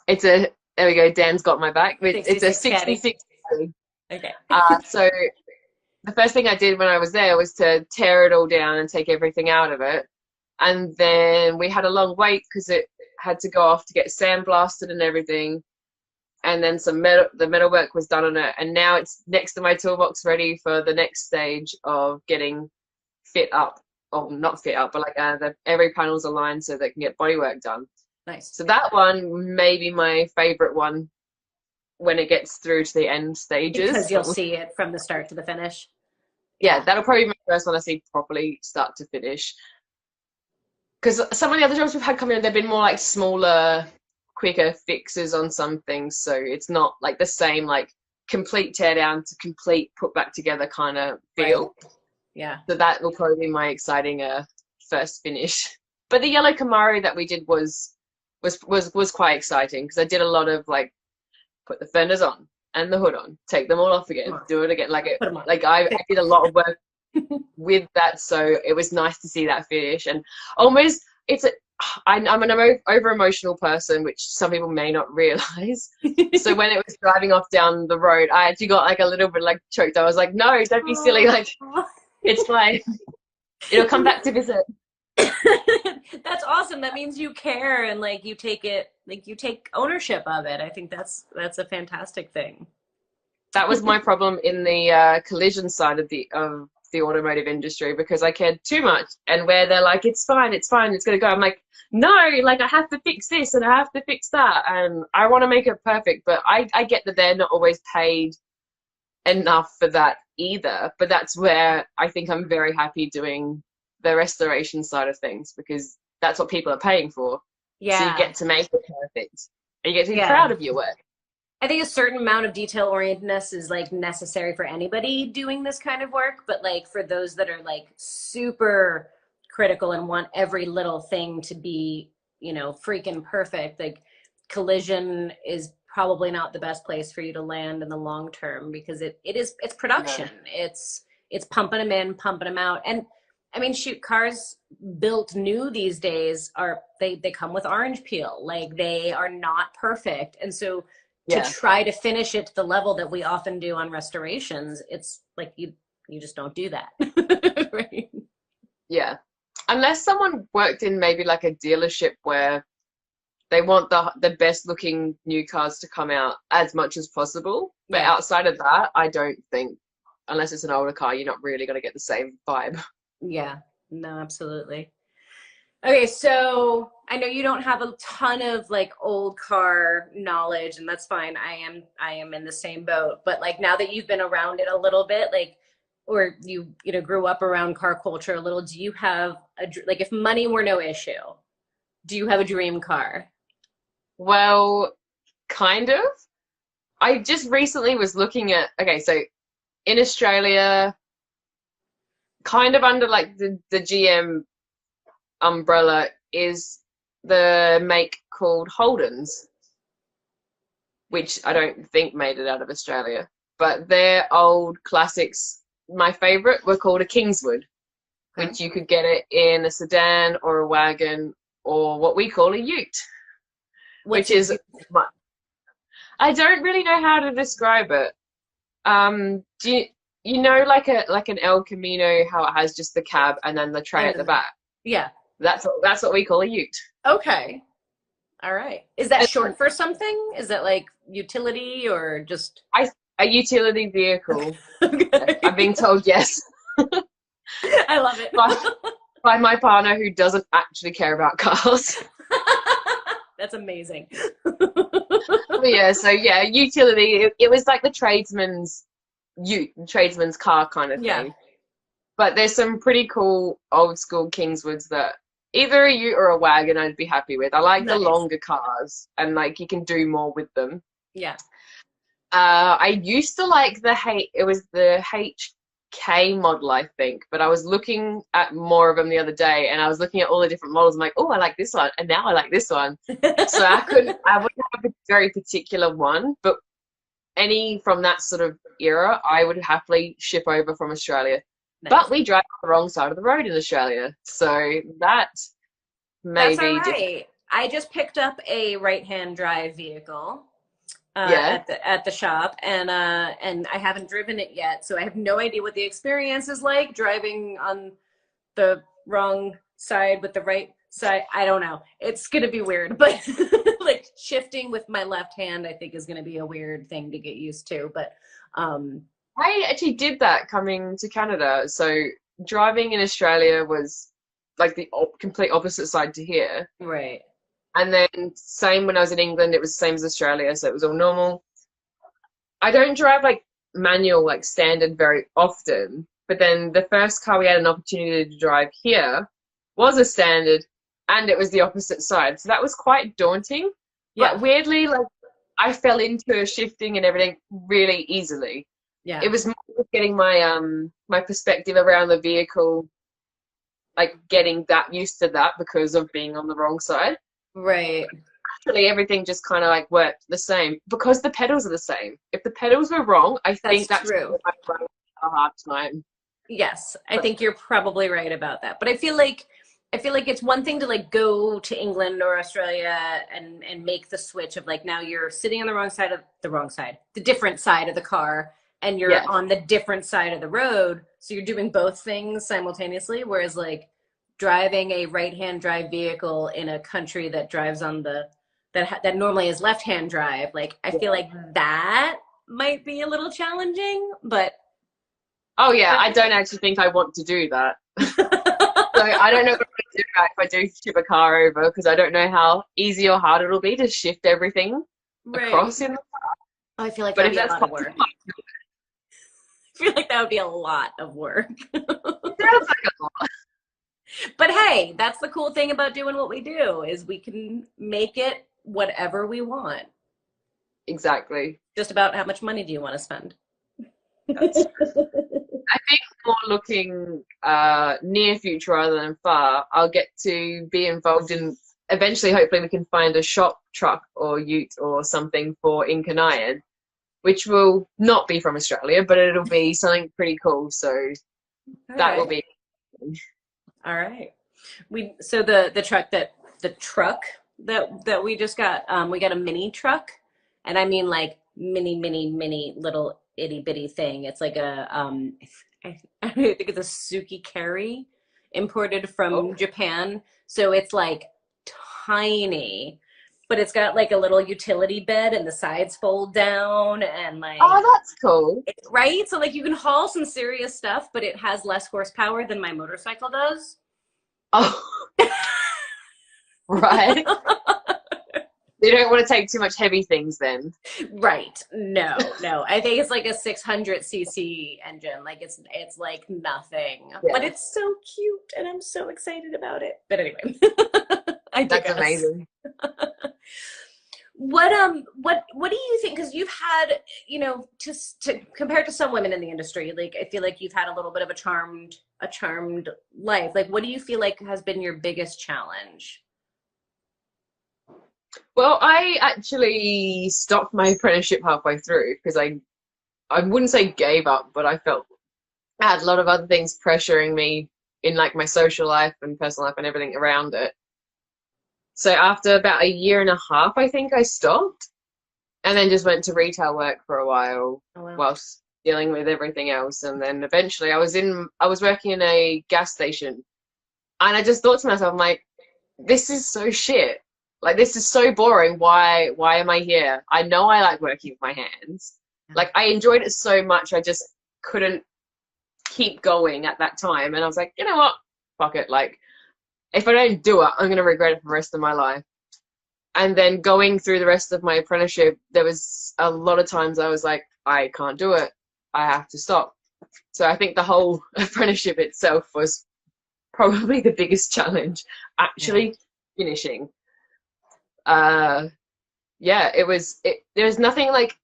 There we go. Dan's got my back. It's a 66. Okay. So the first thing I did when I was there was to tear it all down and take everything out of it. And then we had a long wait because it had to go off to get sandblasted and everything. And then the metalwork was done on it. And now it's next to my toolbox ready for the next stage of getting fit up. Or not fit up, but like every panel's aligned so they can get bodywork done. Nice. So that one may be my favorite one when it gets through to the end stages. Because you'll see it from the start to the finish. Yeah, that'll probably be my first one I see properly start to finish. Because some of the other jobs we've had coming in, they've been more like smaller, quicker fixes on some things. So it's not like the same like complete tear down to complete put back together kind of feel. Right. Yeah. So that will probably be my exciting first finish. But the yellow Camaro that we did was quite exciting because I did a lot of like put the fenders on and the hood on, take them all off again, do it again. I did a lot of work with that, so it was nice to see that finish. And almost I'm an over emotional person, which some people may not realize. So when it was driving off down the road, I actually got like a little bit like choked. I was like, no, don't be silly. Like it's fine. It'll come back to visit. That's awesome. That means you care and like you take ownership of it. I think that's a fantastic thing. That was my problem in the collision side of the automotive industry because I cared too much. And where they're like, it's fine, it's gonna go. I'm like, no, like I have to fix this and I have to fix that, and I want to make it perfect. But I get that they're not always paid enough for that either. But that's where I think I'm very happy doing the restoration side of things because that's what people are paying for. Yeah. So you get to make it perfect. And you get to be proud of your work. I think a certain amount of detail orientedness is like necessary for anybody doing this kind of work, but like for those that are like super critical and want every little thing to be, freaking perfect, like collision is probably not the best place for you to land in the long term because it's production. Yeah. It's pumping them in, pumping them out. And I mean, shoot, cars built new these days they come with orange peel. Like they are not perfect. And so to try to finish it to the level that we often do on restorations, it's like you just don't do that. Right? Yeah. Unless someone worked in maybe like a dealership where they want the best looking new cars to come out as much as possible. But outside of that, I don't think, unless it's an older car, you're not really going to get the same vibe. Yeah, no, absolutely. Okay, so I know you don't have a ton of like old car knowledge, and that's fine. I am in the same boat. But like now that you've been around it a little bit, like, or you grew up around car culture a little, do you have like if money were no issue, do you have a dream car? Well, kind of. I just recently was looking at, okay, so in Australia, kind of under like the GM umbrella is the make called Holdens, which I don't think made it out of Australia, but they're old classics. My favorite were called a Kingswood, which you could get it in a sedan or a wagon or what we call a ute, which is I don't really know how to describe it. Do you know like an El Camino, how it has just the cab and then the tray And at the back? yeah. That's what we call a ute. Okay. All right. Is that And short for something? Is that like utility or just I a utility vehicle. I'm okay. being told yes I love it. by by my partner who doesn't actually care about cars. That's amazing. But yeah, so yeah, utility. It was like the tradesman's car kind of Yeah. thing. But there's some pretty cool old school Kingswoods that either a ute or a wagon I'd be happy with. I like the Nice. longer cars and like you can do more with them. Yeah. I used to like it was the HK model, I think, but I was looking at more of them the other day and I was looking at all the different models. I'm like, oh, I like this one, and now I like this one. So I wouldn't have a very particular one, but any from that sort of era, I would happily ship over from Australia. Nice. But we drive on the wrong side of the road in Australia, so that may That's all be difficult. right. I just picked up a right-hand drive vehicle Yeah. at the shop, and I haven't driven it yet, so I have no idea what the experience is like driving on the wrong side with the right side. I don't know. It's gonna be weird, but like shifting with my left hand, I think is gonna be a weird thing to get used to. But um, I actually did that coming to Canada. So driving in Australia was like the complete opposite side to here. right. And then same when I was in England, it was the same as Australia, so it was all normal. I don't drive like manual, like standard very often, but then the first car we had an opportunity to drive here was a standard and it was the opposite side. So that was quite daunting. But Yeah. weirdly, like I fell into shifting and everything really easily. Yeah. It was more just getting my perspective around the vehicle, like getting that used to that because of being on the wrong side. Right. Actually, everything just kind of like worked the same because the pedals are the same. If the pedals were wrong, I That's think that's true. what my brain had a hard time. Yes, I But think you're probably right about that. But I feel like it's one thing to like go to England or Australia and make the switch of like now you're sitting on the wrong side of the wrong side, the different side of the car, and you're yeah, on the different side of the road. So you're doing both things simultaneously. Whereas like driving a right-hand drive vehicle in a country that drives on the that normally is left-hand drive, like I feel yeah. like that might be a little challenging, but Oh yeah, I don't actually think I want to do that. So I don't know what to do if I do ship a car over because I don't know how easy or hard it'll be to shift everything right. across in. I feel like that But would if be a that's lot of possible, work. I feel like that would be a lot of work. it sounds like a lot. But hey, that's the cool thing about doing what we do is we can make it whatever we want. Exactly. Just about how much money do you want to spend? That's true. I think more looking near future rather than far, I'll get to be involved in eventually hopefully we can find a shop truck or ute or something for Ink and Iron, which will not be from Australia, but it'll be something pretty cool. So All that will right. be All right. We so the truck that we just got, we got a mini truck, and I mean like mini little itty bitty thing. It's like a I think it's a Suki Carry imported oh, from Japan. So it's like tiny, but it's got like a little utility bed and the sides fold down and like oh, that's cool. right? So like you can haul some serious stuff, but it has less horsepower than my motorcycle does. Oh, right. You don't want to take too much heavy things then. Right. No. I think it's like a 600 cc engine. Like it's like nothing. But Yeah, it's so cute and I'm so excited about it. But anyway, I that's digress. amazing. What do you think, cuz you've had, you know, to compared to some women in the industry, like I feel like you've had a little bit of a charmed life. Like what do you feel like has been your biggest challenge? Well, I actually stopped my apprenticeship halfway through because I wouldn't say gave up, but I felt I had a lot of other things pressuring me in like my social life and personal life and everything around it. So after about a year and a half, I think I stopped. and then just went to retail work for a while Oh, wow. whilst dealing with everything else. And then eventually I was working in a gas station, and I just thought to myself, I'm like, this is so shit. Like, this is so boring. Why am I here? I know I like working with my hands. Like, I enjoyed it so much, I just couldn't keep going at that time. And I was like, you know what? Fuck it. Like, if I don't do it, I'm gonna regret it for the rest of my life. And then going through the rest of my apprenticeship, there was a lot of times I was like, I can't do it. I have to stop. So I think the whole apprenticeship itself was probably the biggest challenge, Yeah. actually finishing. Yeah, there was nothing like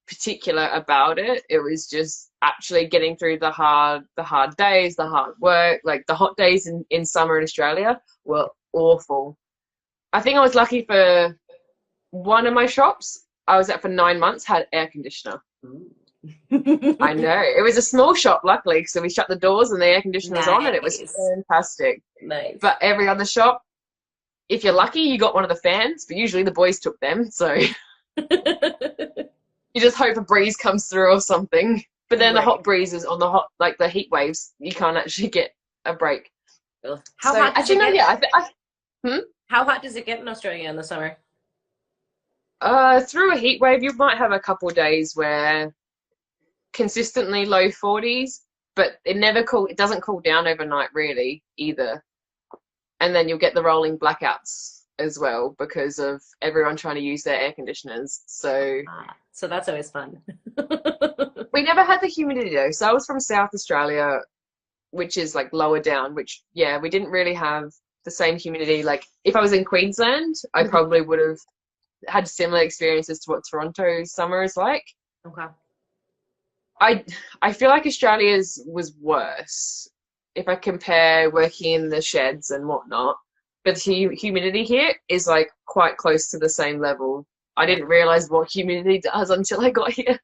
particular about it. It was just actually getting through the hard days, the hard work. Like, the hot days in summer in Australia were awful. I think I was lucky for one of my shops I was at for 9 months had air conditioner. I know. It was a small shop, luckily, so we shut the doors and the air conditioner was on, and it was Nice. fantastic. Nice. But every other shop, if you're lucky, you got one of the fans, but usually the boys took them, so you just hope a breeze comes through or something. But then the Right. hot breezes on the hot, like the heat waves, you can't actually get a break. Ugh. How So hot does actually, it no, get? yeah, How hot does it get in Australia in the summer? through a heat wave, you might have a couple of days where consistently low 40s, but it doesn't cool down overnight really either. And then you'll get the rolling blackouts as well because of everyone trying to use their air conditioners. So So that's always fun. we never had the humidity though. So I was from South Australia, which is like lower down, which, yeah, we didn't really have the same humidity. Like, if I was in Queensland, I probably would have had similar experiences to what Toronto's summer is like. Okay. I feel like Australia's was worse if I compare working in the sheds and whatnot. But the humidity here is like quite close to the same level. I didn't realize what humidity does until I got here.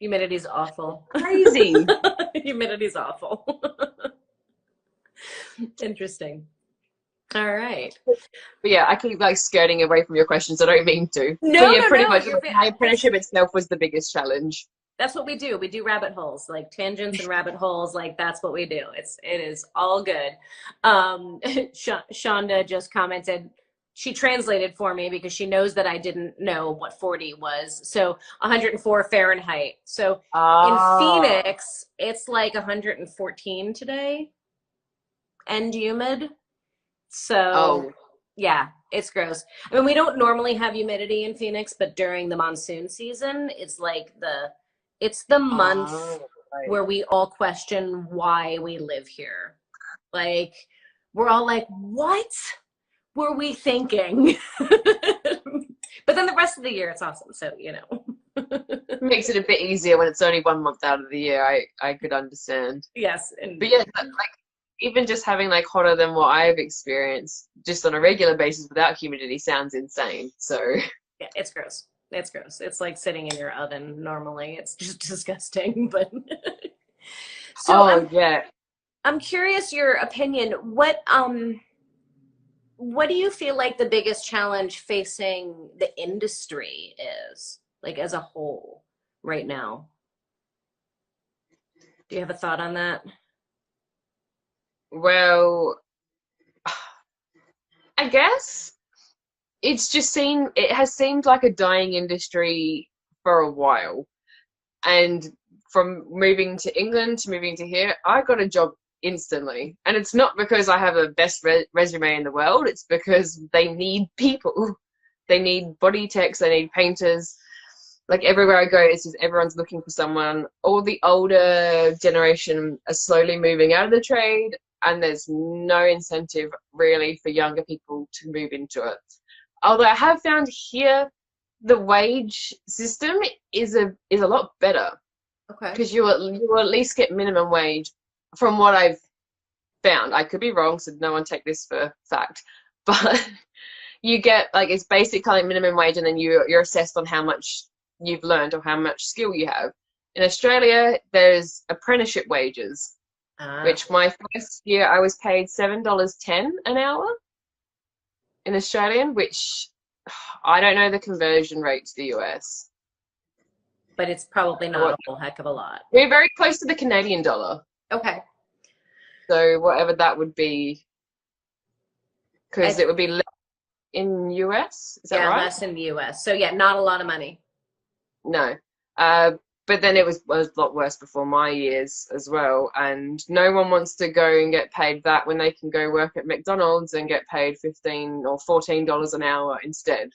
Humidity's awful. Crazy. Humidity's awful. Interesting. All right. But yeah, I keep like skirting away from your questions. I don't mean to. No, But yeah, no, pretty no. much my apprenticeship itself was the biggest challenge. That's what we do. We do rabbit holes, like tangents and rabbit holes. Like, that's what we do. It is all good. Shonda just commented. She translated for me because she knows that I didn't know what 40 was. So 104 Fahrenheit. So in Ah. Phoenix, it's like 114 today and humid. So Oh. yeah, it's gross. I mean, we don't normally have humidity in Phoenix, but during the monsoon season, it's the month Oh. Right. where we all question why we live here. Like, we're all like, what were we thinking? But then the rest of the year, it's awesome. So, Makes it a bit easier when it's only 1 month out of the year. I could understand. yes. And But yeah, like, even just having like hotter than what I've experienced just on a regular basis without humidity sounds insane. So yeah, it's gross. It's gross. It's like sitting in your oven normally. It's just disgusting. But so oh yeah. I'm curious your opinion. What do you feel like the biggest challenge facing the industry is, like, as a whole right now? Do you have a thought on that? Well, I guess it has seemed like a dying industry for a while. And from moving to England to moving to here, I got a job instantly. And it's not because I have a best resume in the world, it's because they need people. They need body techs, they need painters. Like, everywhere I go, it's just everyone's looking for someone. All the older generation are slowly moving out of the trade, and there's no incentive really for younger people to move into it. Although I have found here the wage system is a lot better Okay. because you will at least get minimum wage from what I've found. I could be wrong, so no one take this for fact. But you get, like, it's basic kind of minimum wage, and then you're assessed on how much you've learned or how much skill you have. In Australia, there's apprenticeship wages, Ah, which my first year I was paid $7.10 an hour in Australian, which I don't know the conversion rate to the US. but it's probably not What, a whole heck of a lot. we're very close to the Canadian dollar. Okay. So whatever that would be, I because it would be less in US, is that Yeah, right? less in the US. So yeah, not a lot of money. No. But then was a lot worse before my years as well. And no one wants to go and get paid that when they can go work at McDonald's and get paid $15 or $14 an hour instead.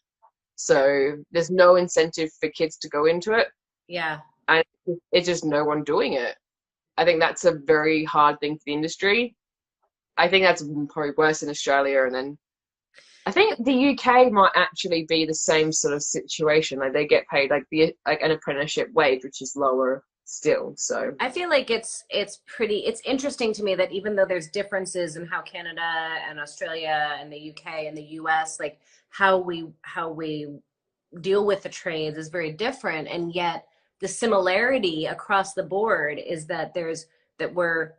So there's no incentive for kids to go into it. Yeah. And it's just no one doing it. I think that's a very hard thing for the industry. I think that's probably worse in Australia, and then I think the UK might actually be the same sort of situation. Like they get paid like an apprenticeship wage, which is lower still. So I feel like it's interesting to me that even though there's differences in how Canada and Australia and the UK and the US, like how we deal with the trades is very different, and yet the similarity across the board is that we're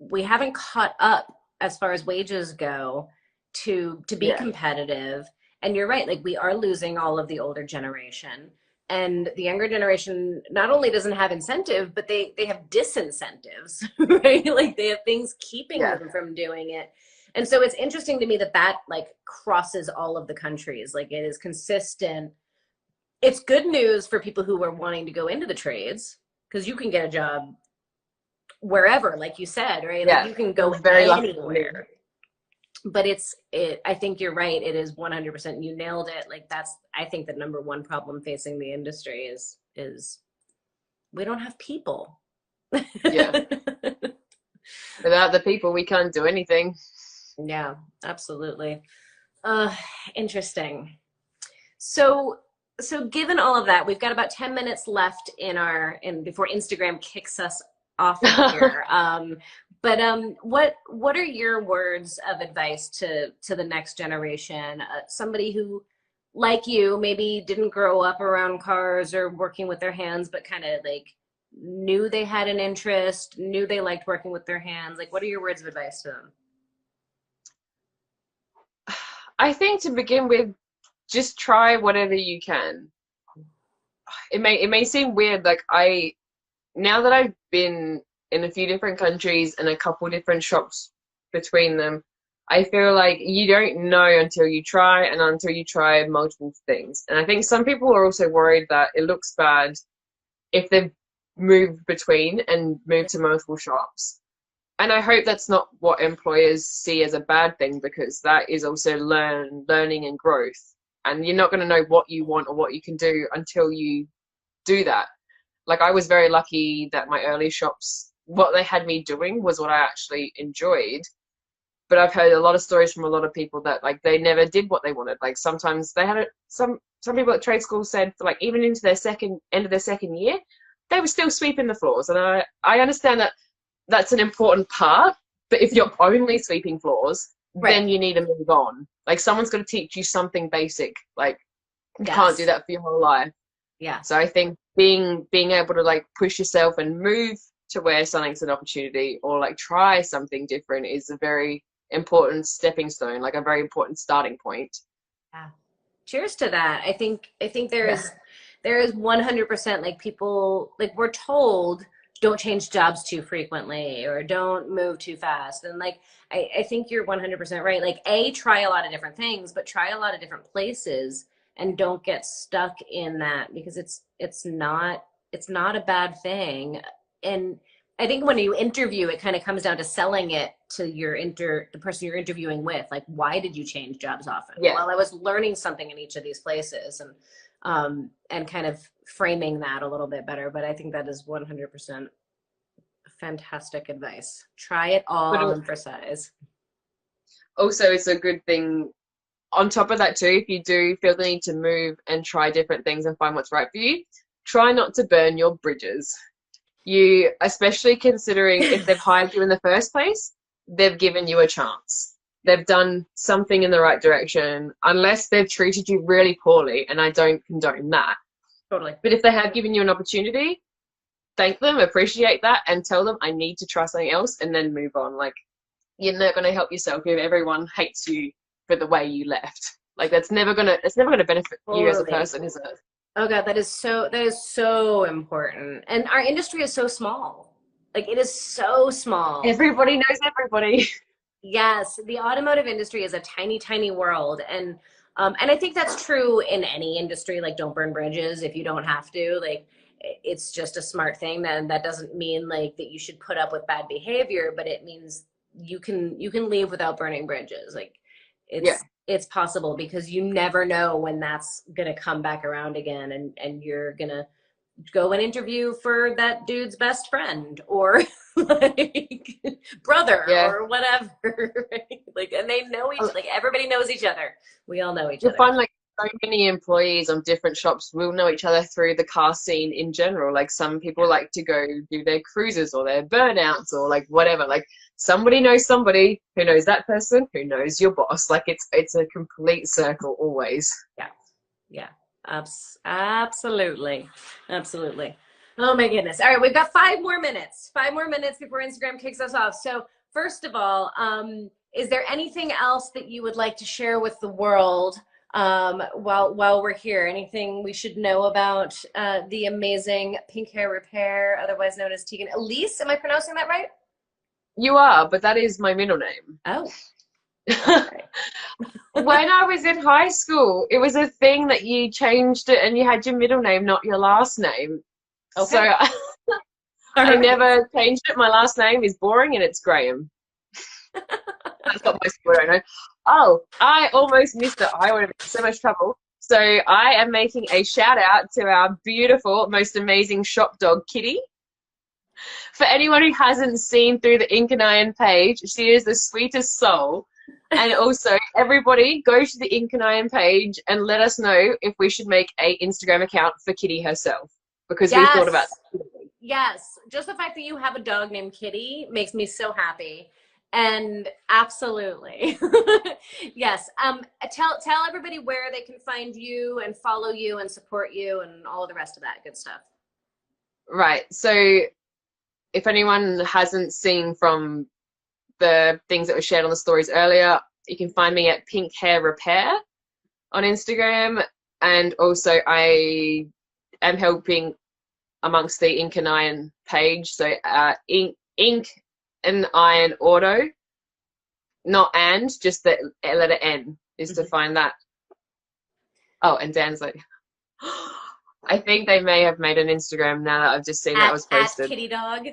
we haven't caught up as far as wages go to be yeah, competitive. And you're right, like we are losing all of the older generation, and the younger generation not only doesn't have incentive, but they have disincentives, right? Like they have things keeping yeah, them from doing it. And so it's interesting to me that that like crosses all of the countries. Like it is consistent. It's good news for people who are wanting to go into the trades, because you can get a job wherever, like you said, right? Like yeah. you can We're go very lucky. anywhere. But I think you're right. It is 100%. You nailed it. Like I think the number one problem facing the industry is we don't have people. Yeah, without the people, we can't do anything. Yeah, absolutely. Uh, Interesting. So, so given all of that, we've got about 10 minutes left in before Instagram kicks us off of here. What are your words of advice to the next generation? Somebody who, like you, maybe didn't grow up around cars or working with their hands, but kind of like knew they had an interest, knew they liked working with their hands. Like, what are your words of advice to them? I think to begin with, just try whatever you can. It may seem weird, like now that I've been in a few different countries and a couple different shops between them, I feel like you don't know until you try and until you try multiple things. And I think some people are also worried that it looks bad if they've moved between and moved to multiple shops. And I hope that's not what employers see as a bad thing, because that is also learning and growth. And you're not going to know what you want or what you can do until you do that. Like I was very lucky that my early shops, what they had me doing was what I actually enjoyed. But I've heard a lot of stories from a lot of people that like they never did what they wanted. Like sometimes they had some people at trade school said for like even into their end of their second year, they were still sweeping the floors. And I understand that that's an important part, but if you're only sweeping floors, Right. then you need to move on. Like someone's got to teach you something basic. Like you can't do Yes. that for your whole life. Yeah. So I think being able to like push yourself and move to where something's an opportunity or like try something different is a very important stepping stone, like a very important starting point. Yeah. Cheers to that. I think there Yeah. is 100% like people like we're told don't change jobs too frequently or don't move too fast. And like I think you're 100% right. Like try a lot of different things, but try a lot of different places and don't get stuck in that, because it's not a bad thing. And I think when you interview, it kind of comes down to selling it to the person you're interviewing with. Like, why did you change jobs often? Yeah. Well, I was learning something in each of these places, and kind of framing that a little bit better. But I think that is 100% fantastic advice. Try it But all, emphasize. also it's a good thing on top of that too, if you do feel the need to move and try different things and find what's right for you, try not to burn your bridges. You, especially considering if they've hired you in the first place, they've given you a chance. They've done something in the right direction, unless they've treated you really poorly, and I don't condone that. Totally. But if they have given you an opportunity, thank them, appreciate that, and tell them I need to try something else, and then move on. Like, you're not going to help yourself if everyone hates you for the way you left. Like, it's never gonna benefit you as a Totally. person, is it? Oh God, that is so important. And our industry is so small. Like it is so small. Everybody knows everybody. Yes, the automotive industry is a tiny, tiny world, and I think that's true in any industry. Like, don't burn bridges if you don't have to. Like, it's just a smart thing. Then that doesn't mean like that you should put up with bad behavior, but it means you can leave without burning bridges. Like, Yeah, it's possible because you never know when that's gonna come back around again, and you're gonna go and interview for that dude's best friend or like brother yeah. or whatever. Right? Like, and they know like everybody knows each other. We all know each You'll other. find like so many employees on different shops will know each other through the car scene in general. Like some people like to go do their cruises or their burnouts or like whatever. Like somebody knows somebody who knows that person who knows your boss. Like it's a complete circle always. Yeah. Yeah. Absolutely. Absolutely. Oh my goodness. All right, we've got 5 more minutes. 5 more minutes before Instagram kicks us off. So first of all, is there anything else that you would like to share with the world while we're here? Anything we should know about the amazing pink hair repair, otherwise known as Tiegan Alysse? Am I pronouncing that right? You are, but that is my middle name. Oh. Okay. When I was in high school, it was a thing that you changed it and you had your middle name, not your last name. Okay. So I never changed it. My last name is boring and it's Graham. That's what most people don't know. Oh, I almost missed it. I would have been in so much trouble. So I am making a shout out to our beautiful, most amazing shop dog, Kitty. For anyone who hasn't seen through the Ink and Iron page, she is the sweetest soul. And also, everybody go to the Ink and Iron page and let us know if we should make a Instagram account for Kitty herself, because we thought about that. Yes, just the fact that you have a dog named Kitty makes me so happy. And absolutely. Yes. Tell everybody where they can find you and follow you and support you and all of the rest of that good stuff. Right. So if anyone hasn't seen from the things that were shared on the stories earlier, you can find me at Pink Hair Repair on Instagram. And also I am helping amongst the Ink and Iron page. So Ink and Iron Auto, not and, just the letter N is to find that. Oh, and Dan's like, I think they may have made an Instagram now that I've just seen that was posted. At Kitty Dog.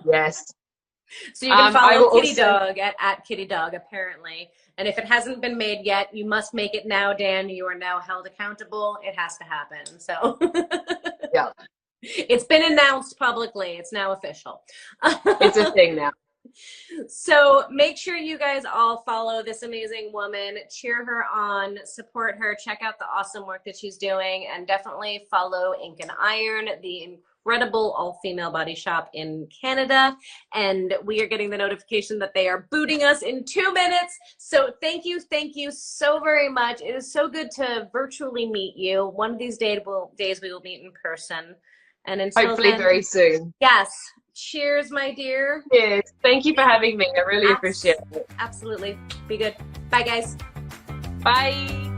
Yes. So you can follow Kitty Dog at Kitty Dog, apparently. And if it hasn't been made yet, you must make it now, Dan. You are now held accountable. It has to happen. So yeah, it's been announced publicly. It's now official. It's a thing now. So make sure you guys all follow this amazing woman, cheer her on, support her, check out the awesome work that she's doing, and definitely follow Ink and Iron, the incredible all-female body shop in Canada. And we are getting the notification that they are booting us in 2 minutes. So thank you so very much. It is so good to virtually meet you. One of these days we will meet in person. And until hopefully then, very soon. Yes. Cheers, my dear. Cheers. Thank you for having me. I really appreciate it. Absolutely. Be good. Bye, guys. Bye.